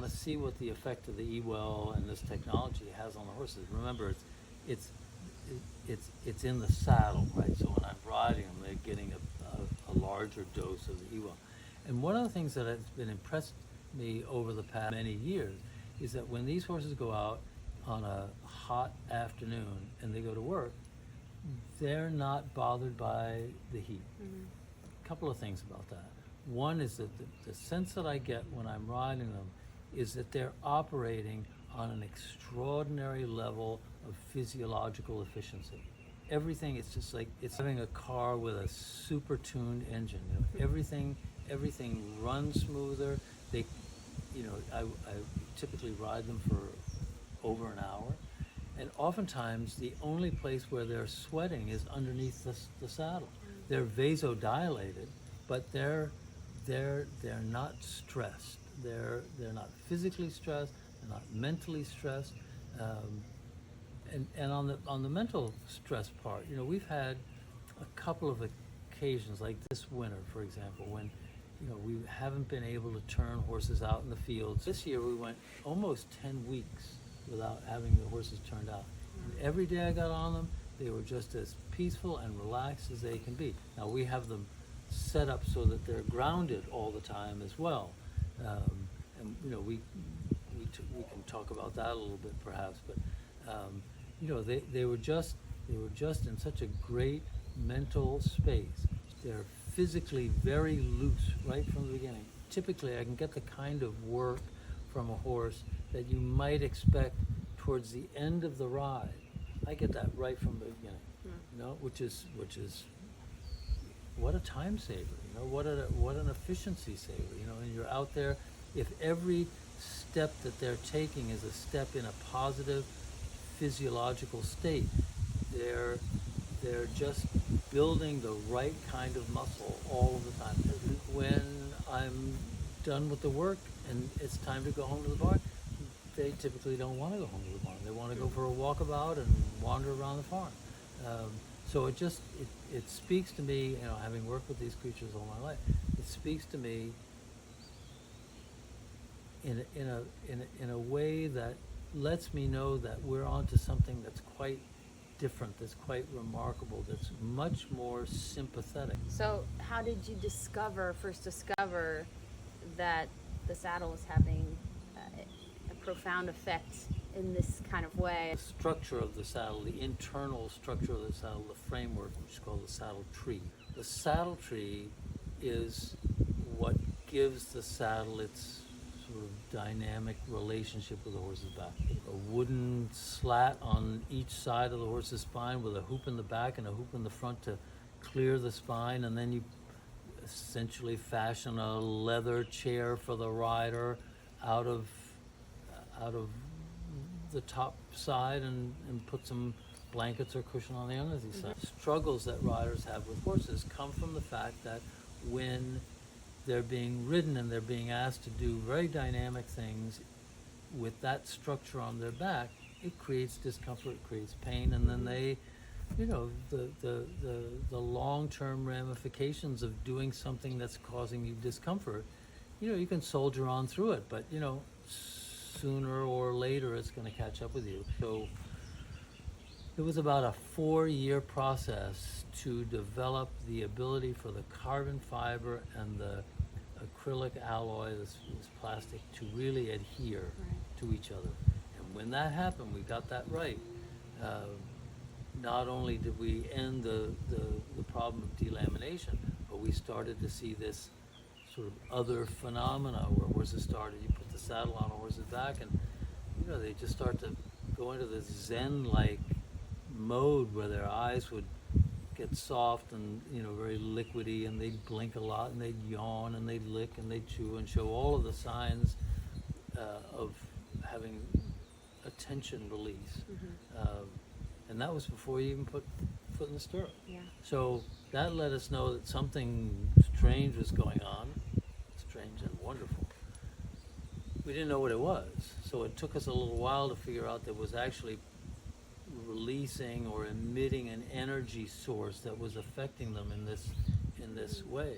want to see what the effect of the eWell and this technology has on the horses. Remember, it's in the saddle, right? So when I'm riding them, they're getting a larger dose of the eWell. And one of the things that has been impressed me over the past many years is that when these horses go out on a hot afternoon and they go to work, they're not bothered by the heat. A couple of things about that. One is that the sense that I get when I'm riding them is that they're operating on an extraordinary level of physiological efficiency. Everything, it's just like it's having a car with a super tuned engine. You know, everything runs smoother. They, you know, I typically ride them for over an hour, and oftentimes the only place where they're sweating is underneath the saddle. They're vasodilated, but they're not stressed. They're not physically stressed. They're not mentally stressed. And on the mental stress part, you know, we've had a couple of occasions, like this winter, for example, when, you know, we haven't been able to turn horses out in the fields. This year we went almost 10 weeks without having the horses turned out. And every day I got on them, they were just as peaceful and relaxed as they can be. Now we have them set up so that they're grounded all the time as well. And you know, we can talk about that a little bit perhaps, but you know, they were just in such a great mental space. They're physically very loose right from the beginning. Typically I can get the kind of work from a horse that you might expect towards the end of the ride. I get that right from the beginning, you know, which is what a time saver, you know, what an efficiency saver, you know. And you're out there, if every step that they're taking is a step in a positive physiological state, they're just building the right kind of muscle all of the time. When I'm done with the work and it's time to go home to the barn, they typically don't want to go home to the barn. They want to go for a walkabout and wander around the farm. So it speaks to me, you know, having worked with these creatures all my life, it speaks to me in a way that lets me know that we're onto something that's quite different, that's quite remarkable, that's much more sympathetic. So how did you first discover that the saddle was having a profound effect in this kind of way? The structure of the saddle, the internal structure of the saddle, the framework, which is called the saddle tree. The saddle tree is what gives the saddle its sort of dynamic relationship with the horse's back. A wooden slat on each side of the horse's spine with a hoop in the back and a hoop in the front to clear the spine, and then you essentially fashion a leather chair for the rider out of the top side and put some blankets or cushion on the underside side. Struggles that riders have with horses come from the fact that when they're being ridden and they're being asked to do very dynamic things with that structure on their back, it creates discomfort, it creates pain, and then they, you know, the long-term ramifications of doing something that's causing you discomfort, you know, you can soldier on through it, but, you know, sooner or later it's going to catch up with you. So it was about a 4-year process to develop the ability for the carbon fiber and the acrylic alloy, this plastic, to really adhere to each other. And when that happened, we got that right. Not only did we end the problem of delamination, but we started to see this sort of other phenomena where horses started, you put the saddle on a horse's back and, you know, they just start to go into this Zen-like mode where their eyes would get soft and, you know, very liquidy, and they'd blink a lot and they'd yawn and they'd lick and they'd chew and show all of the signs of having attention release. And that was before you even put foot in the stirrup. Yeah. So that let us know that something strange was going on, strange and wonderful. We didn't know what it was, so it took us a little while to figure out that was actually releasing or emitting an energy source that was affecting them in this way.